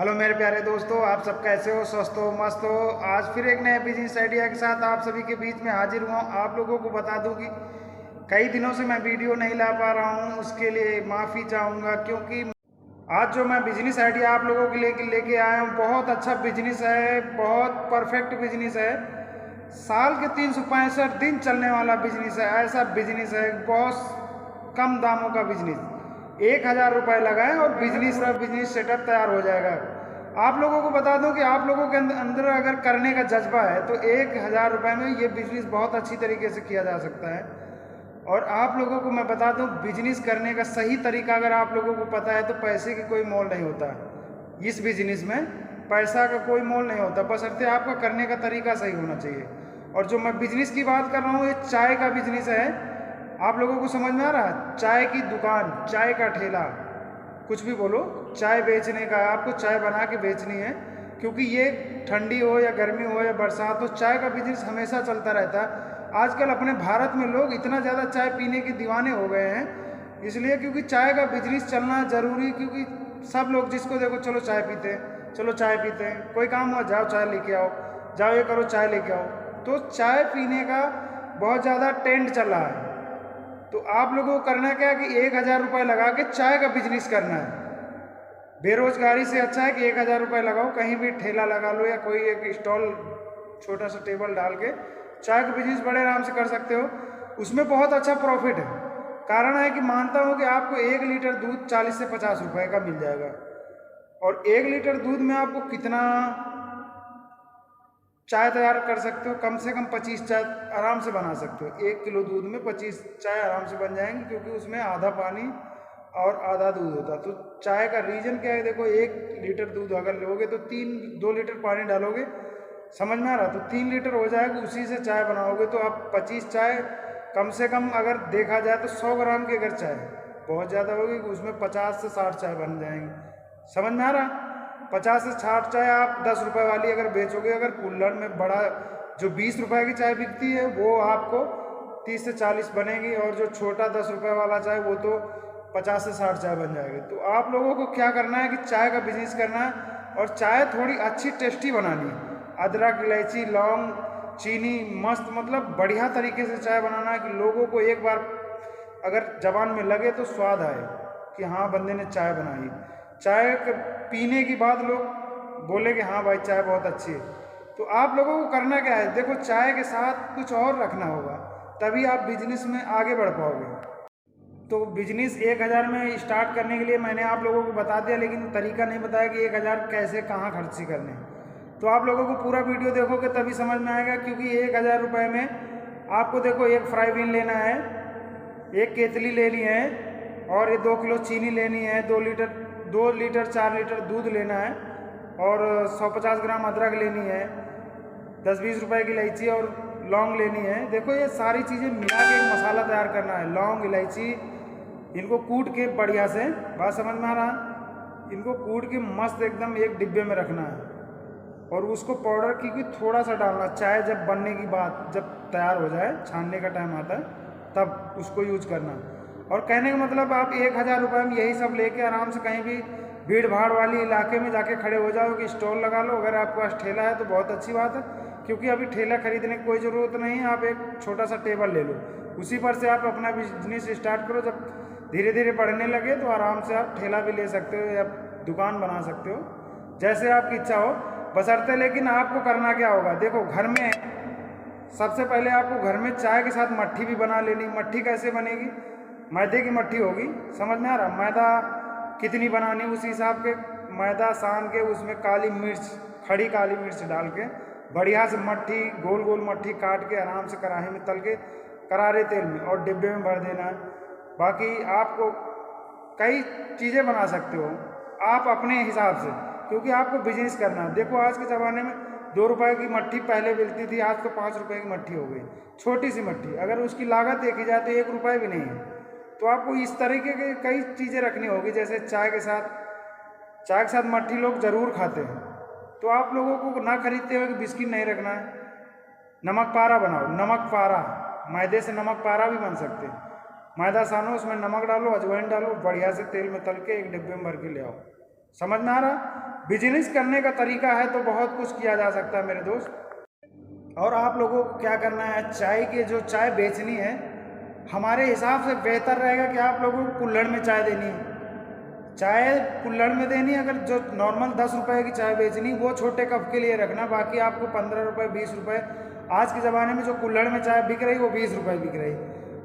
Hello मेरे प्यारे दोस्तों, आप सब कैसे हो? स्वस्थ हो, मस्त हो? आज फिर एक नए बिजनेस आइडिया के साथ आप सभी के बीच में हाजिर हुआ हूँ। आप लोगों को बता दूं कि कई दिनों से मैं वीडियो नहीं ला पा रहा हूँ, उसके लिए माफ़ी चाहूँगा। क्योंकि आज जो मैं बिजनेस आइडिया आप लोगों के लिए लेके आया हूँ, बहुत अच्छा बिजनेस है, बहुत परफेक्ट बिजनेस है। साल के 365 दिन चलने वाला बिजनेस है। ऐसा बिजनेस है, बहुत कम दामों का बिजनेस। 1,000 रुपये लगाएं और बिजनेस सेटअप तैयार हो जाएगा। आप लोगों को बता दूं कि आप लोगों के अंदर अगर करने का जज्बा है तो 1,000 रुपये में ये बिजनेस बहुत अच्छी तरीके से किया जा सकता है। और आप लोगों को मैं बता दूं, बिजनेस करने का सही तरीका अगर आप लोगों को पता है तो पैसे की कोई मोल नहीं होता। इस बिजनेस में पैसा का कोई मोल नहीं होता, बशर्ते आपका करने का तरीका सही होना चाहिए। और जो मैं बिजनेस की बात कर रहा हूँ, ये चाय का बिजनेस है। आप लोगों को समझ में आ रहा है? चाय की दुकान, चाय का ठेला, कुछ भी बोलो, चाय बेचने का। आपको चाय बना के बेचनी है, क्योंकि ये ठंडी हो या गर्मी हो या बरसात हो, चाय का बिजनेस हमेशा चलता रहता है। आजकल अपने भारत में लोग इतना ज़्यादा चाय पीने के दीवाने हो गए हैं, इसलिए क्योंकि चाय का बिजनेस चलना ज़रूरी। क्योंकि सब लोग जिसको देखो, चलो चाय पीते हैं, चलो चाय पीते हैं, कोई काम हुआ जाओ चाय लेके आओ, जाओ ये करो चाय लेके आओ। तो चाय पीने का बहुत ज़्यादा ट्रेंड चल रहा है। तो आप लोगों को करना क्या है कि 1,000 रुपये लगा के चाय का बिजनेस करना है। बेरोजगारी से अच्छा है कि 1,000 रुपये लगाओ, कहीं भी ठेला लगा लो या कोई एक स्टॉल, छोटा सा टेबल डाल के चाय का बिजनेस बड़े आराम से कर सकते हो। उसमें बहुत अच्छा प्रॉफिट है। कारण है कि मानता हूँ कि आपको 1 लीटर दूध 40 से 50 रुपए का मिल जाएगा। और 1 लीटर दूध में आपको कितना चाय तैयार कर सकते हो? कम से कम 25 चाय आराम से बना सकते हो। 1 किलो दूध में 25 चाय आराम से बन जाएंगी, क्योंकि उसमें आधा पानी और आधा दूध होता है। तो चाय का रीजन क्या है? देखो, 1 लीटर दूध अगर लोगे तो 2 लीटर पानी डालोगे, समझ में आ रहा? तो 3 लीटर हो जाएगा, उसी से चाय बनाओगे तो आप 25 चाय, कम से कम अगर देखा जाए तो 100 ग्राम की अगर चाय बहुत ज़्यादा होगी, उसमें 50 से 60 चाय बन जाएंगी। समझ में आ रहा? 50 से 60 चाय आप 10 रुपये वाली अगर बेचोगे, अगर कुल्हड़ में बड़ा जो 20 रुपये की चाय बिकती है वो आपको 30 से 40 बनेगी, और जो छोटा 10 रुपये वाला चाय वो तो 50 से 60 चाय बन जाएगी। तो आप लोगों को क्या करना है कि चाय का बिजनेस करना है, और चाय थोड़ी अच्छी टेस्टी बनानी है। अदरक, इलायची, लौंग, चीनी, मस्त, मतलब बढ़िया तरीके से चाय बनाना है कि लोगों को एक बार अगर जबान में लगे तो स्वाद आए कि हाँ, बंदे ने चाय बनाई। चाय पीने के बाद लोग बोले कि हाँ भाई, चाय बहुत अच्छी है। तो आप लोगों को करना क्या है? देखो, चाय के साथ कुछ और रखना होगा, तभी आप बिजनेस में आगे बढ़ पाओगे। तो बिजनेस 1,000 में स्टार्ट करने के लिए मैंने आप लोगों को बता दिया, लेकिन तरीका नहीं बताया कि 1,000 कैसे, कहाँ खर्ची करने। तो आप लोगों को पूरा वीडियो देखोगे तभी समझ में आएगा। क्योंकि 1,000 रुपये में आपको देखो, एक फ्राई पैन लेना है, एक केतली लेनी है, और ये 2 किलो चीनी लेनी है, 2 लीटर 4 लीटर दूध लेना है, और 150 ग्राम अदरक लेनी है, 10-20 रुपए की इलायची और लौंग लेनी है। देखो, ये सारी चीज़ें मिला के एक मसाला तैयार करना है। लौंग, इलायची, इनको कूट के बढ़िया से, बात समझ में आ रहा? इनको कूट के मस्त एकदम एक डिब्बे में रखना है, और उसको पाउडर की थोड़ा सा डालना। चाय जब बनने की बात, जब तैयार हो जाए, छानने का टाइम आता है, तब उसको यूज करना। और कहने का मतलब, आप 1,000 रुपये में यही सब लेके आराम से कहीं भी भीड़ भाड़ वाली इलाके में जाके खड़े हो जाओ कि स्टॉल लगा लो। अगर आपके पास ठेला है तो बहुत अच्छी बात है, क्योंकि अभी ठेला खरीदने की कोई ज़रूरत नहीं है। आप एक छोटा सा टेबल ले लो, उसी पर से आप अपना बिजनेस स्टार्ट करो। जब धीरे धीरे बढ़ने लगे तो आराम से आप ठेला भी ले सकते हो या दुकान बना सकते हो, जैसे आपकी इच्छा हो। बशर्ते, लेकिन आपको करना क्या होगा? देखो, घर में सबसे पहले आपको घर में चाय के साथ मट्ठी भी बना लेनी। मट्ठी कैसे बनेगी? मैदे की मट्ठी होगी, समझ में आ रहा? मैदा कितनी बनानी, उसी हिसाब के मैदा सान के उसमें काली मिर्च, खड़ी काली मिर्च डाल के बढ़िया से मट्ठी, गोल गोल मट्ठी काट के आराम से कढ़ाई में तल के करारे तेल में और डिब्बे में भर देना है। बाकी आपको कई चीज़ें बना सकते हो आप अपने हिसाब से, क्योंकि आपको बिजनेस करना है। देखो, आज के ज़माने में 2 रुपए की मट्ठी पहले मिलती थी, आज तो 5 रुपए की मट्ठी हो गई, छोटी सी मट्ठी। अगर उसकी लागत देखी जाए तो 1 रुपये भी नहीं है। तो आपको इस तरीके की कई चीज़ें रखनी होगी। जैसे चाय के साथ मट्ठी लोग ज़रूर खाते हैं, तो आप लोगों को ना खरीदते हुए कि बिस्किट नहीं रखना है। नमक पारा बनाओ, नमक पारा, मैदे से नमक पारा भी बन सकते हैं। मैदा सानो, उसमें नमक डालो, अजवाइन डालो, बढ़िया से तेल में तल के एक डिब्बे में भर के ले आओ। समझ में आ रहा? बिजनेस करने का तरीका है तो बहुत कुछ किया जा सकता है मेरे दोस्त। और आप लोगों को क्या करना है, चाय की जो चाय बेचनी है, हमारे हिसाब से बेहतर रहेगा कि आप लोगों को कुल्हड़ में चाय देनी है। चाय कुल्हड़ में देनी, अगर जो नॉर्मल 10 रुपये की चाय बेचनी वो छोटे कप के लिए रखना, बाकी आपको 15 रुपये 20 रुपये, आज के ज़माने में जो कुल्हड़ में चाय बिक रही वो 20 रुपये बिक रही।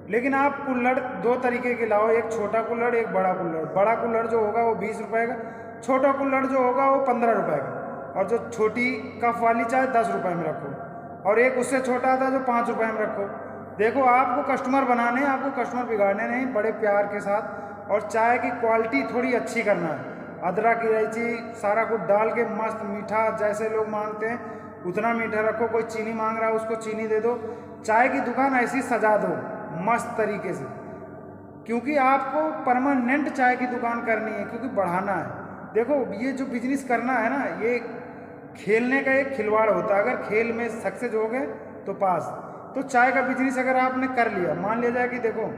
लेकिन आप कुल्हड़ दो तरीके के लाओ, एक छोटा कुल्हड़ एक बड़ा कुल्हड़। बड़ा कुल्हड़ जो होगा वो 20 रुपये का, छोटा कुल्हड़ जो होगा वो 15 रुपये का। और जो छोटी कप वाली चाय 10 रुपये में रखो, और एक उससे छोटा आता जो 5 रुपये में रखो। देखो आपको कस्टमर बनाने हैं, आपको कस्टमर बिगाड़ने नहीं, बड़े प्यार के साथ। और चाय की क्वालिटी थोड़ी अच्छी करना है, अदरक इलायची सारा कुछ डाल के मस्त मीठा, जैसे लोग मांगते हैं उतना मीठा रखो। कोई चीनी मांग रहा है उसको चीनी दे दो। चाय की दुकान ऐसी सजा दो मस्त तरीके से, क्योंकि आपको परमानेंट चाय की दुकान करनी है, क्योंकि बढ़ाना है। देखो ये जो बिजनेस करना है ना, ये खेलने का एक खिलवाड़ होता है। अगर खेल में सक्सेस हो गए तो पास। तो चाय का बिजनेस अगर आपने कर लिया, मान लिया जाए कि देखो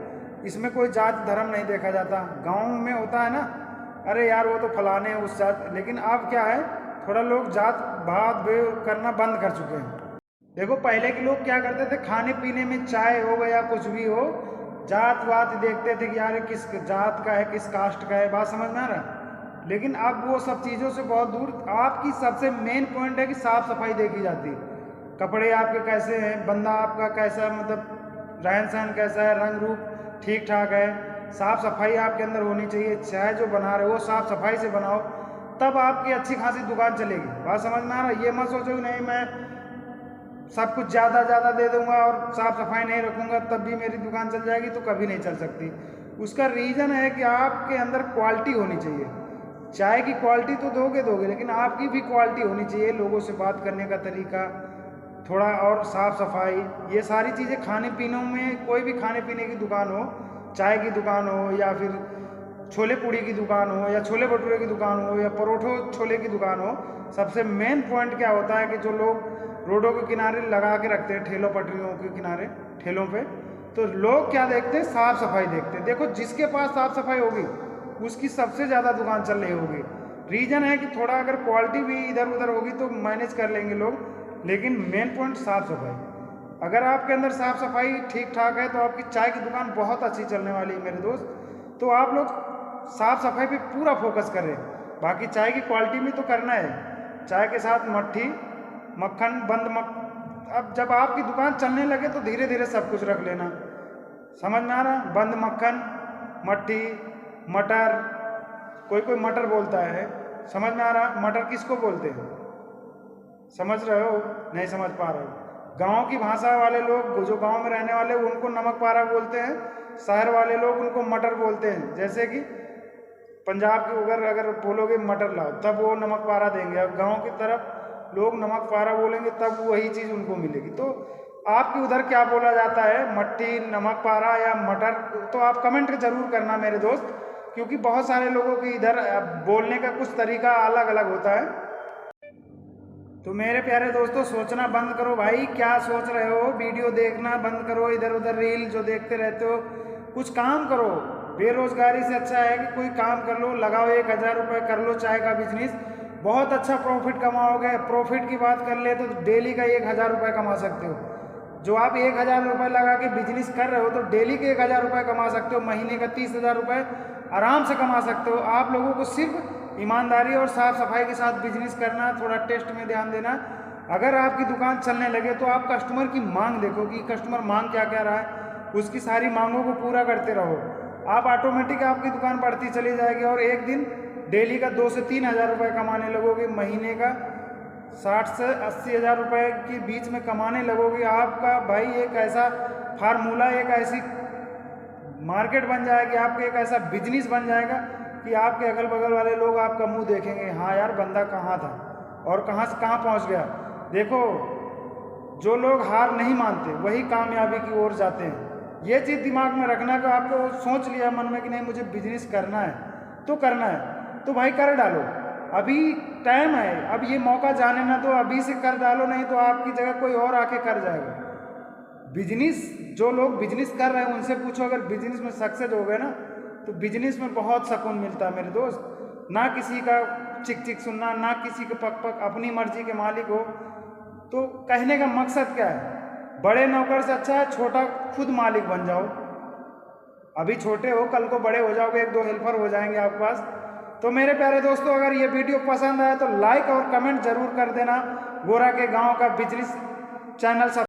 इसमें कोई जात धर्म नहीं देखा जाता। गाँव में होता है ना, अरे यार वो तो फलाने हैं उस जात, लेकिन अब क्या है, थोड़ा लोग जात भात करना बंद कर चुके हैं। देखो पहले के लोग क्या करते थे, खाने पीने में चाय हो या कुछ भी हो, जात वात देखते थे कि यार किस जात का है किस कास्ट का है, बात समझ में आ रहा। लेकिन अब वो सब चीज़ों से बहुत दूर, आपकी सबसे मेन पॉइंट है कि साफ़ सफाई देखी जाती है। कपड़े आपके कैसे हैं, बंदा आपका कैसा, मतलब रहन सहन कैसा है, रंग रूप ठीक ठाक है, साफ़ सफाई आपके अंदर होनी चाहिए। चाय जो बना रहे हो साफ़ सफाई से बनाओ, तब आपकी अच्छी खासी दुकान चलेगी। बात समझ में आ रहा है। ये मत सोचो नहीं मैं सब कुछ ज़्यादा दे दूंगा और साफ़ सफाई नहीं रखूँगा तब भी मेरी दुकान चल जाएगी, तो कभी नहीं चल सकती। उसका रीज़न है कि आपके अंदर क्वालिटी होनी चाहिए। चाय की क्वालिटी तो दोगे, लेकिन आपकी भी क्वालिटी होनी चाहिए। लोगों से बात करने का तरीका थोड़ा, और साफ़ सफाई, ये सारी चीज़ें। खाने पीनों में कोई भी खाने पीने की दुकान हो, चाय की दुकान हो या फिर छोले पूड़ी की दुकान हो या छोले भटूरे की दुकान हो या परोठो छोले की दुकान हो, सबसे मेन पॉइंट क्या होता है कि जो लोग रोडों के किनारे लगा के रखते हैं, ठेलों पटरियों के किनारे ठेलों पे, तो लोग क्या देखते हैं, साफ़ सफाई देखते हैं। देखो जिसके पास साफ़ सफाई होगी उसकी सबसे ज़्यादा दुकान चल रही होगी। रीज़न है कि थोड़ा अगर क्वालिटी भी इधर उधर होगी तो मैनेज कर लेंगे लोग, लेकिन मेन पॉइंट साफ़ सफाई। अगर आपके अंदर साफ़ सफाई ठीक ठाक है तो आपकी चाय की दुकान बहुत अच्छी चलने वाली है मेरे दोस्त। तो आप लोग साफ़ सफाई पे पूरा फोकस करें, बाकी चाय की क्वालिटी में तो करना है। चाय के साथ मट्ठी मक्खन अब जब आपकी दुकान चलने लगे तो धीरे धीरे सब कुछ रख लेना, समझ में आ रहा। बंद मक्खन, मट्ठी, मटर, कोई मटर बोलता है, समझ में आ रहा। मटर किसको बोलते हैं, समझ रहे हो, नहीं समझ पा रहे हो। गांव की भाषा वाले लोग, जो गांव में रहने वाले उनको नमक पारा बोलते हैं, शहर वाले लोग उनको मटर बोलते हैं। जैसे कि पंजाब के अगर बोलोगे मटर लाओ तब वो नमक पारा देंगे, और गाँव की तरफ लोग नमक पारा बोलेंगे तब वही चीज़ उनको मिलेगी। तो आपके उधर क्या बोला जाता है, मट्टी, नमक पारा या मटर, तो आप कमेंट जरूर करना मेरे दोस्त, क्योंकि बहुत सारे लोगों के इधर बोलने का कुछ तरीका अलग अलग होता है। तो मेरे प्यारे दोस्तों सोचना बंद करो भाई, क्या सोच रहे हो, वीडियो देखना बंद करो, इधर उधर रील जो देखते रहते हो, कुछ काम करो। बेरोजगारी से अच्छा है कि कोई काम कर लो, लगाओ 1000 रुपये, कर लो चाय का बिजनेस, बहुत अच्छा प्रॉफिट कमाओगे। प्रॉफिट की बात कर ले तो डेली का 1000 रुपये कमा सकते हो। जो आप 1000 रुपये लगा के बिजनेस कर रहे हो तो डेली के 1000 रुपये कमा सकते हो, महीने का 30,000 रुपये आराम से कमा सकते हो। आप लोगों को सिर्फ ईमानदारी और साफ़ सफाई के साथ बिजनेस करना, थोड़ा टेस्ट में ध्यान देना। अगर आपकी दुकान चलने लगे तो आप कस्टमर की मांग देखो कि कस्टमर मांग क्या क्या रहा है, उसकी सारी मांगों को पूरा करते रहो। आप ऑटोमेटिक आपकी दुकान बढ़ती चली जाएगी और एक दिन डेली का 2 से 3 हज़ार रुपये कमाने लगोगे, महीने का 60 से 80 हज़ार रुपये के बीच में कमाने लगोगे। आपका भाई एक ऐसा फार्मूला, एक ऐसी मार्केट बन जाएगी, आपका एक ऐसा बिजनेस बन जाएगा कि आपके अगल बगल वाले लोग आपका मुंह देखेंगे, हाँ यार बंदा कहाँ था और कहाँ से कहाँ पहुँच गया। देखो जो लोग हार नहीं मानते वही कामयाबी की ओर जाते हैं। ये चीज़ दिमाग में रखना कि आपको सोच लिया मन में कि नहीं मुझे बिजनेस करना है तो करना है, तो भाई कर डालो, अभी टाइम है, अब ये मौका जाने ना दो, अभी से कर डालो, नहीं तो आपकी जगह कोई और आके कर जाएगा। बिजनेस जो लोग बिजनेस कर रहे हैं उनसे पूछो, अगर बिजनेस में सक्सेस हो गए ना तो बिजनेस में बहुत सुकून मिलता है मेरे दोस्त। ना किसी का चिक चिक सुनना, ना किसी के पक पक, अपनी मर्जी के मालिक हो। तो कहने का मकसद क्या है, बड़े नौकर से अच्छा है छोटा खुद मालिक बन जाओ। अभी छोटे हो, कल को बड़े हो जाओगे, एक दो हेल्पर हो जाएंगे आपके पास। तो मेरे प्यारे दोस्तों, अगर ये वीडियो पसंद आए तो लाइक और कमेंट जरूर कर देना। गोरा के गांव का बिजली चैनल